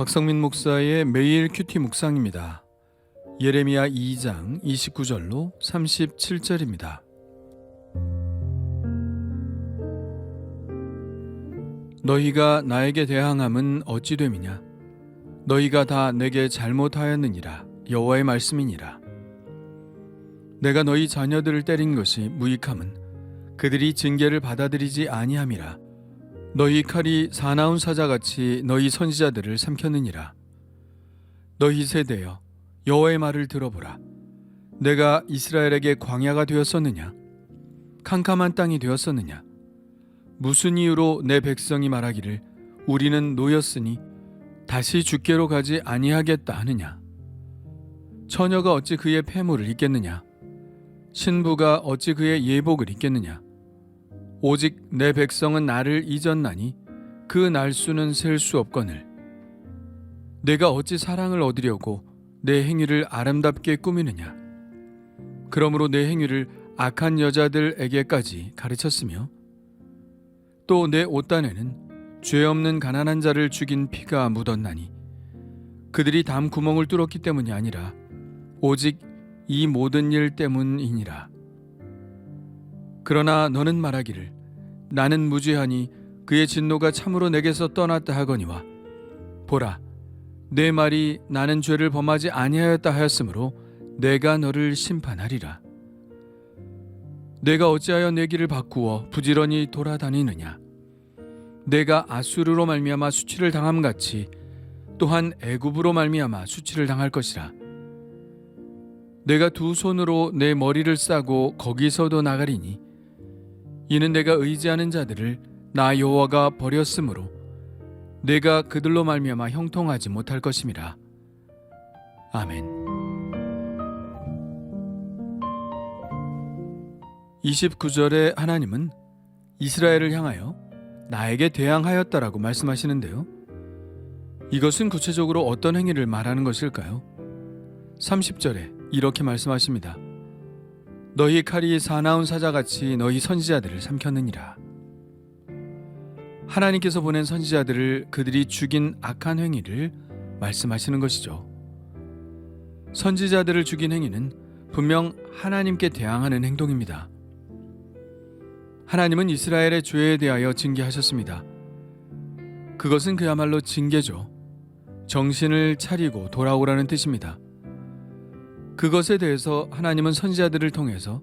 박성민 목사의 매일 큐티 묵상입니다. 예레미야 2장 29절로 37절입니다. 너희가 나에게 대항함은 어찌 됨이냐? 너희가 다 내게 잘못하였느니라. 여호와의 말씀이니라. 내가 너희 자녀들을 때린 것이 무익함은 그들이 징계를 받아들이지 아니함이라. 너희 칼이 사나운 사자같이 너희 선지자들을 삼켰느니라. 너희 세대여, 여호와의 말을 들어보라. 내가 이스라엘에게 광야가 되었었느냐? 캄캄한 땅이 되었었느냐? 무슨 이유로 내 백성이 말하기를 우리는 노였으니 다시 주께로 가지 아니하겠다 하느냐? 처녀가 어찌 그의 폐물을 입겠느냐? 신부가 어찌 그의 예복을 입겠느냐? 오직 내 백성은 나를 잊었나니 그 날수는 셀 수 없거늘. 내가 어찌 사랑을 얻으려고 내 행위를 아름답게 꾸미느냐? 그러므로 내 행위를 악한 여자들에게까지 가르쳤으며 또 내 옷단에는 죄 없는 가난한 자를 죽인 피가 묻었나니 그들이 담 구멍을 뚫었기 때문이 아니라 오직 이 모든 일 때문이니라. 그러나 너는 말하기를 나는 무죄하니 그의 진노가 참으로 내게서 떠났다 하거니와 보라, 내 말이 나는 죄를 범하지 아니하였다 하였으므로 내가 너를 심판하리라. 내가 어찌하여 내 길을 바꾸어 부지런히 돌아다니느냐? 내가 아수르로 말미암아 수치를 당함같이 또한 애굽으로 말미암아 수치를 당할 것이라. 내가 두 손으로 내 머리를 싸고 거기서도 나가리니 이는 내가 의지하는 자들을 나 여호와가 버렸으므로 내가 그들로 말미암아 형통하지 못할 것임이라. 아멘. 29절에 하나님은 이스라엘을 향하여 나에게 대항하였다라고 말씀하시는데요. 이것은 구체적으로 어떤 행위를 말하는 것일까요? 30절에 이렇게 말씀하십니다. 너희 칼이 사나운 사자같이 너희 선지자들을 삼켰느니라. 하나님께서 보낸 선지자들을 그들이 죽인 악한 행위를 말씀하시는 것이죠. 선지자들을 죽인 행위는 분명 하나님께 대항하는 행동입니다. 하나님은 이스라엘의 죄에 대하여 징계하셨습니다. 그것은 그야말로 징계죠. 정신을 차리고 돌아오라는 뜻입니다. 그것에 대해서 하나님은 선지자들을 통해서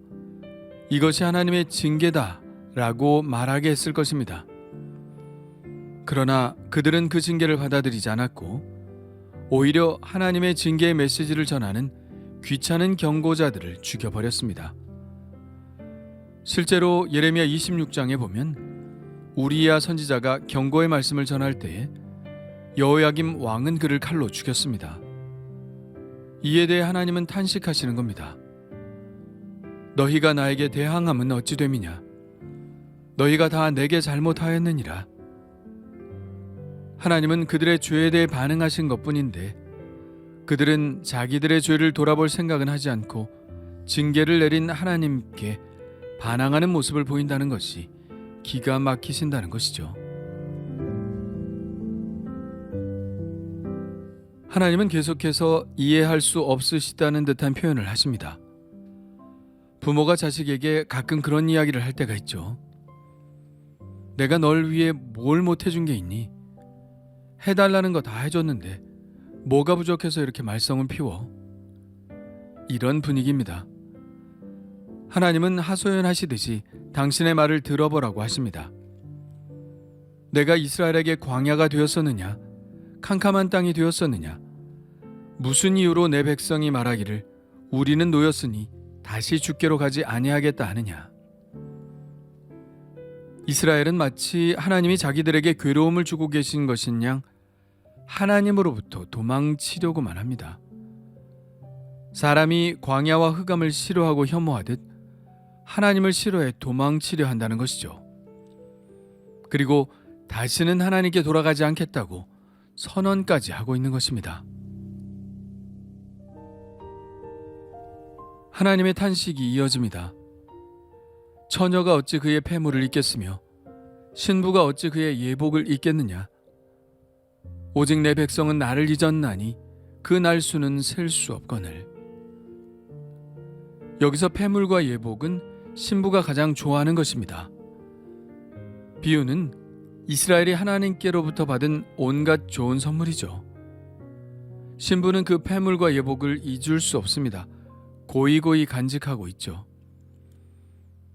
이것이 하나님의 징계다 라고 말하게 했을 것입니다. 그러나 그들은 그 징계를 받아들이지 않았고 오히려 하나님의 징계의 메시지를 전하는 귀찮은 경고자들을 죽여버렸습니다. 실제로 예레미야 26장에 보면 우리야 선지자가 경고의 말씀을 전할 때에 여호야김 왕은 그를 칼로 죽였습니다. 이에 대해 하나님은 탄식하시는 겁니다. 너희가 나에게 대항함은 어찌 됨이냐? 너희가 다 내게 잘못하였느니라. 하나님은 그들의 죄에 대해 반응하신 것뿐인데 그들은 자기들의 죄를 돌아볼 생각은 하지 않고 징계를 내린 하나님께 반항하는 모습을 보인다는 것이 기가 막히신다는 것이죠. 하나님은 계속해서 이해할 수 없으시다는 듯한 표현을 하십니다. 부모가 자식에게 가끔 그런 이야기를 할 때가 있죠. 내가 널 위해 뭘 못해준 게 있니? 해달라는 거 다 해줬는데 뭐가 부족해서 이렇게 말썽을 피워? 이런 분위기입니다. 하나님은 하소연하시듯이 당신의 말을 들어보라고 하십니다. 내가 이스라엘에게 광야가 되었었느냐? 캄캄한 땅이 되었었느냐? 무슨 이유로 내 백성이 말하기를 우리는 노였으니 다시 주께로 가지 아니하겠다 하느냐? 이스라엘은 마치 하나님이 자기들에게 괴로움을 주고 계신 것인 양 하나님으로부터 도망치려고만 합니다. 사람이 광야와 흑암을 싫어하고 혐오하듯 하나님을 싫어해 도망치려 한다는 것이죠. 그리고 다시는 하나님께 돌아가지 않겠다고 선언까지 하고 있는 것입니다. 하나님의 탄식이 이어집니다. 처녀가 어찌 그의 폐물을 입겠으며 신부가 어찌 그의 예복을 입겠느냐? 오직 내 백성은 나를 잊었나니 그 날수는 셀 수 없거늘. 여기서 패물과 예복은 신부가 가장 좋아하는 것입니다. 비유는 이스라엘이 하나님께로부터 받은 온갖 좋은 선물이죠. 신부는 그 패물과 예복을 잊을 수 없습니다. 고이고이 간직하고 있죠.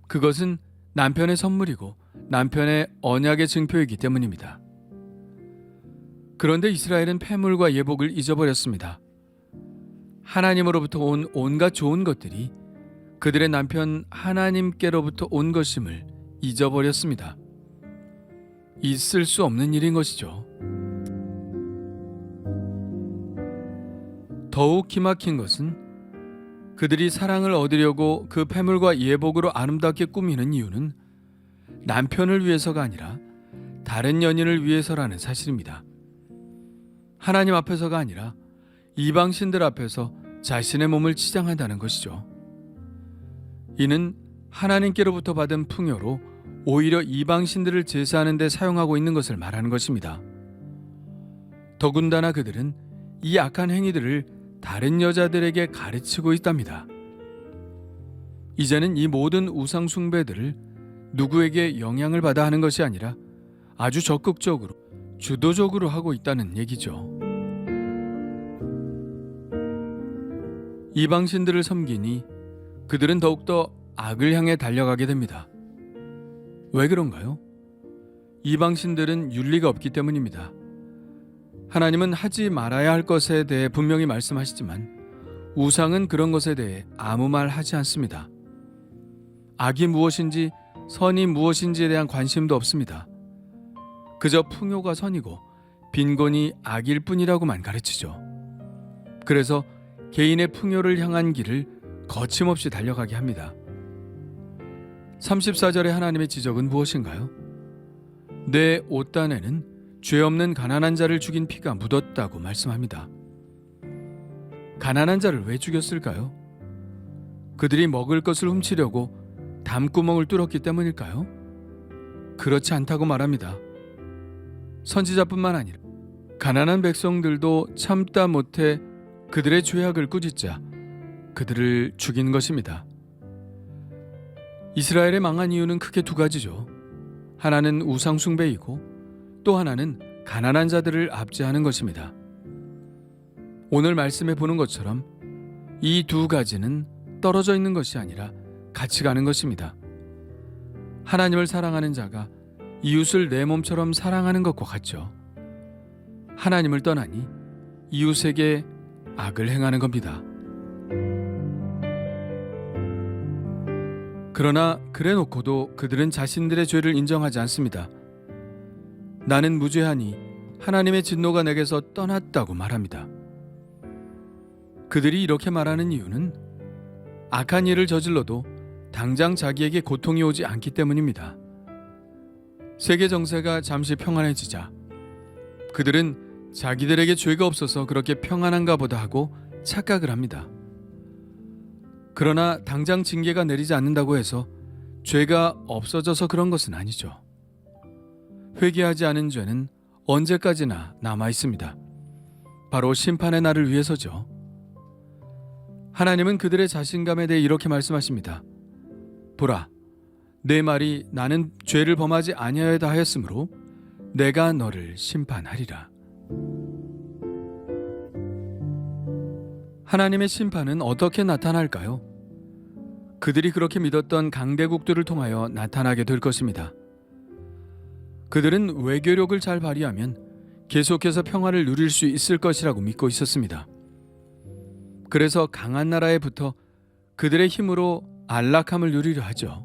그것은 남편의 선물이고 남편의 언약의 증표이기 때문입니다. 그런데 이스라엘은 패물과 예복을 잊어버렸습니다. 하나님으로부터 온 온갖 좋은 것들이 그들의 남편 하나님께로부터 온 것임을 잊어버렸습니다. 있을 수 없는 일인 것이죠. 더욱 기막힌 것은 그들이 사랑을 얻으려고 그 패물과 예복으로 아름답게 꾸미는 이유는 남편을 위해서가 아니라 다른 연인을 위해서라는 사실입니다. 하나님 앞에서가 아니라 이방신들 앞에서 자신의 몸을 치장한다는 것이죠. 이는 하나님께로부터 받은 풍요로 오히려 이방신들을 제사하는 데 사용하고 있는 것을 말하는 것입니다. 더군다나 그들은 이 악한 행위들을 다른 여자들에게 가르치고 있답니다. 이제는 이 모든 우상 숭배들을 누구에게 영향을 받아 하는 것이 아니라 아주 적극적으로 주도적으로 하고 있다는 얘기죠. 이방신들을 섬기니 그들은 더욱더 악을 향해 달려가게 됩니다. 왜 그런가요? 이방신들은 윤리가 없기 때문입니다. 하나님은 하지 말아야 할 것에 대해 분명히 말씀하시지만 우상은 그런 것에 대해 아무 말 하지 않습니다. 악이 무엇인지 선이 무엇인지에 대한 관심도 없습니다. 그저 풍요가 선이고 빈곤이 악일 뿐이라고만 가르치죠. 그래서 개인의 풍요를 향한 길을 거침없이 달려가게 합니다. 34절의 하나님의 지적은 무엇인가요? 내 옷단에는 죄 없는 가난한 자를 죽인 피가 묻었다고 말씀합니다. 가난한 자를 왜 죽였을까요? 그들이 먹을 것을 훔치려고 담구멍을 뚫었기 때문일까요? 그렇지 않다고 말합니다. 선지자뿐만 아니라 가난한 백성들도 참다 못해 그들의 죄악을 꾸짖자 그들을 죽인 것입니다. 이스라엘의 망한 이유는 크게 두 가지죠. 하나는 우상 숭배이고 또 하나는 가난한 자들을 압제하는 것입니다. 오늘 말씀해 보는 것처럼 이 두 가지는 떨어져 있는 것이 아니라 같이 가는 것입니다. 하나님을 사랑하는 자가 이웃을 내 몸처럼 사랑하는 것과 같죠. 하나님을 떠나니 이웃에게 악을 행하는 겁니다. 그러나 그래놓고도 그들은 자신들의 죄를 인정하지 않습니다. 나는 무죄하니 하나님의 진노가 내게서 떠났다고 말합니다. 그들이 이렇게 말하는 이유는 악한 일을 저질러도 당장 자기에게 고통이 오지 않기 때문입니다. 세계 정세가 잠시 평안해지자 그들은 자기들에게 죄가 없어서 그렇게 평안한가 보다 하고 착각을 합니다. 그러나 당장 징계가 내리지 않는다고 해서 죄가 없어져서 그런 것은 아니죠. 회개하지 않은 죄는 언제까지나 남아 있습니다. 바로 심판의 날을 위해서죠. 하나님은 그들의 자신감에 대해 이렇게 말씀하십니다. 보라, 내 말이 나는 죄를 범하지 아니하여다 하였으므로 내가 너를 심판하리라. 하나님의 심판은 어떻게 나타날까요? 그들이 그렇게 믿었던 강대국들을 통하여 나타나게 될 것입니다. 그들은 외교력을 잘 발휘하면 계속해서 평화를 누릴 수 있을 것이라고 믿고 있었습니다. 그래서 강한 나라에 붙어 그들의 힘으로 안락함을 누리려 하죠.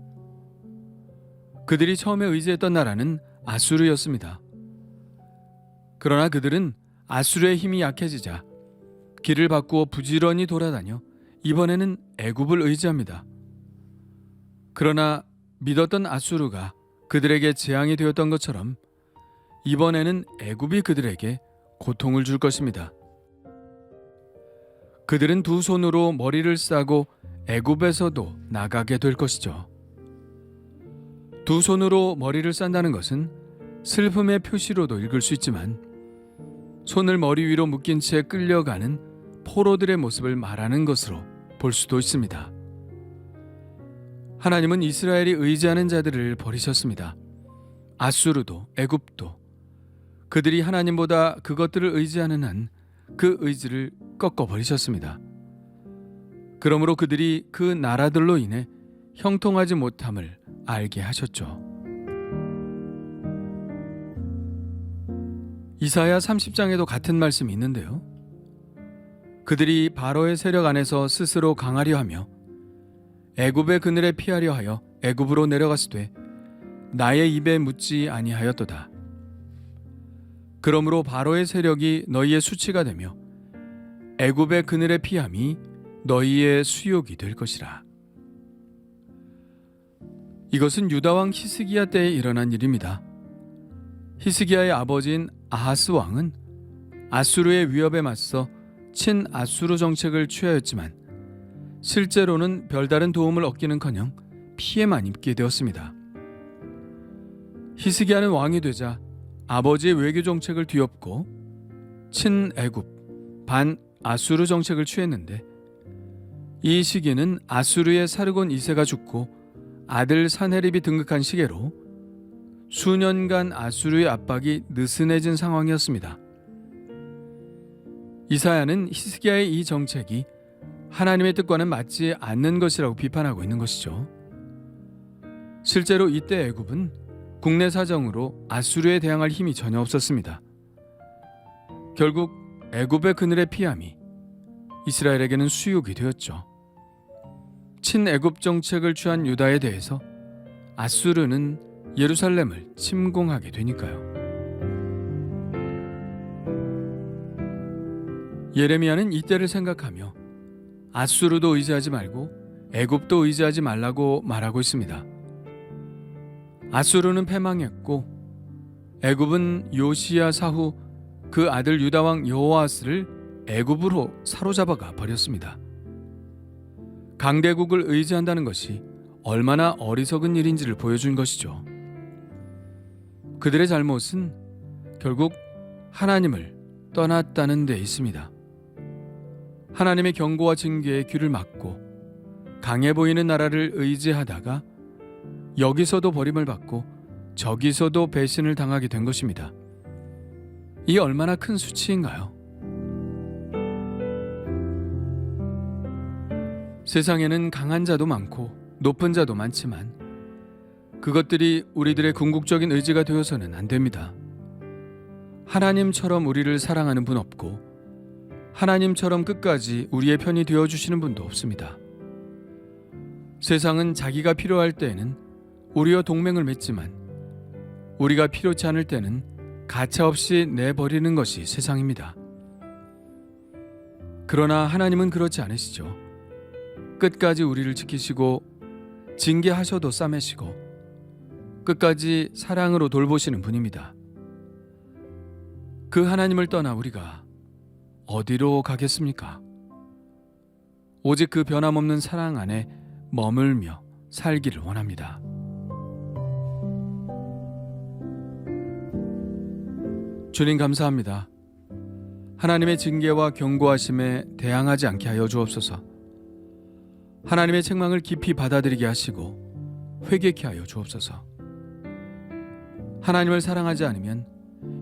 그들이 처음에 의지했던 나라는 아수르였습니다. 그러나 그들은 아수르의 힘이 약해지자 길을 바꾸어 부지런히 돌아다녀 이번에는 애굽을 의지합니다. 그러나 믿었던 아수르가 그들에게 재앙이 되었던 것처럼 이번에는 애굽이 그들에게 고통을 줄 것입니다. 그들은 두 손으로 머리를 싸고 애굽에서도 나가게 될 것이죠. 두 손으로 머리를 싼다는 것은 슬픔의 표시로도 읽을 수 있지만 손을 머리 위로 묶인 채 끌려가는 포로들의 모습을 말하는 것으로 볼 수도 있습니다. 하나님은 이스라엘이 의지하는 자들을 버리셨습니다. 아수르도 애굽도 그들이 하나님보다 그것들을 의지하는 한 그 의지를 꺾어버리셨습니다. 그러므로 그들이 그 나라들로 인해 형통하지 못함을 알게 하셨죠. 이사야 30장에도 같은 말씀이 있는데요. 그들이 바로의 세력 안에서 스스로 강하려 하며 애굽의 그늘에 피하려 하여 애굽으로 내려갔으되 나의 입에 묻지 아니하였도다. 그러므로 바로의 세력이 너희의 수치가 되며 애굽의 그늘에 피함이 너희의 수욕이 될 것이라. 이것은 유다 왕 히스기야 때에 일어난 일입니다. 히스기야의 아버지인 아하스 왕은 아수르의 위협에 맞서 친아수르 정책을 취하였지만 실제로는 별다른 도움을 얻기는커녕 피해만 입게 되었습니다. 히스기야는 왕이 되자 아버지의 외교 정책을 뒤엎고 친애굽, 반아수르 정책을 취했는데 이 시기는 아수르의 사르곤 2세가 죽고 아들 사네립이 등극한 시기로 수년간 아수르의 압박이 느슨해진 상황이었습니다. 이사야는 히스기야의 이 정책이 하나님의 뜻과는 맞지 않는 것이라고 비판하고 있는 것이죠. 실제로 이때 애굽은 국내 사정으로 아수르에 대항할 힘이 전혀 없었습니다. 결국 애굽의 그늘에 피함이 이스라엘에게는 수욕이 되었죠. 친애굽 정책을 취한 유다에 대해서 아수르는 예루살렘을 침공하게 되니까요. 예레미야는 이때를 생각하며 아수르도 의지하지 말고 애굽도 의지하지 말라고 말하고 있습니다. 아수르는 패망했고 애굽은 요시야 사후 그 아들 유다 왕 여호아스를 애굽으로 사로잡아가 버렸습니다. 강대국을 의지한다는 것이 얼마나 어리석은 일인지를 보여준 것이죠. 그들의 잘못은 결국 하나님을 떠났다는 데 있습니다. 하나님의 경고와 징계에 귀를 막고 강해 보이는 나라를 의지하다가 여기서도 버림을 받고 저기서도 배신을 당하게 된 것입니다. 이 얼마나 큰 수치인가요? 세상에는 강한 자도 많고 높은 자도 많지만 그것들이 우리들의 궁극적인 의지가 되어서는 안 됩니다. 하나님처럼 우리를 사랑하는 분 없고 하나님처럼 끝까지 우리의 편이 되어주시는 분도 없습니다. 세상은 자기가 필요할 때에는 우리와 동맹을 맺지만 우리가 필요치 않을 때는 가차없이 내버리는 것이 세상입니다. 그러나 하나님은 그렇지 않으시죠. 끝까지 우리를 지키시고 징계하셔도 싸매시고 끝까지 사랑으로 돌보시는 분입니다. 그 하나님을 떠나 우리가 어디로 가겠습니까? 오직 그 변함없는 사랑 안에 머물며 살기를 원합니다. 주님 감사합니다. 하나님의 징계와 경고하심에 대항하지 않게 하여 주옵소서. 하나님의 책망을 깊이 받아들이게 하시고 회개케 하여 주옵소서. 하나님을 사랑하지 않으면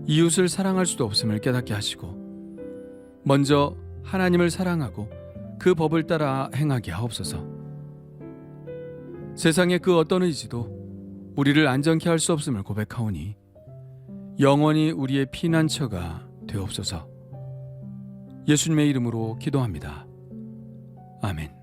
이웃을 사랑할 수도 없음을 깨닫게 하시고 먼저 하나님을 사랑하고 그 법을 따라 행하게 하옵소서. 세상의 그 어떤 의지도 우리를 안전케 할 수 없음을 고백하오니 영원히 우리의 피난처가 되옵소서. 예수님의 이름으로 기도합니다. 아멘.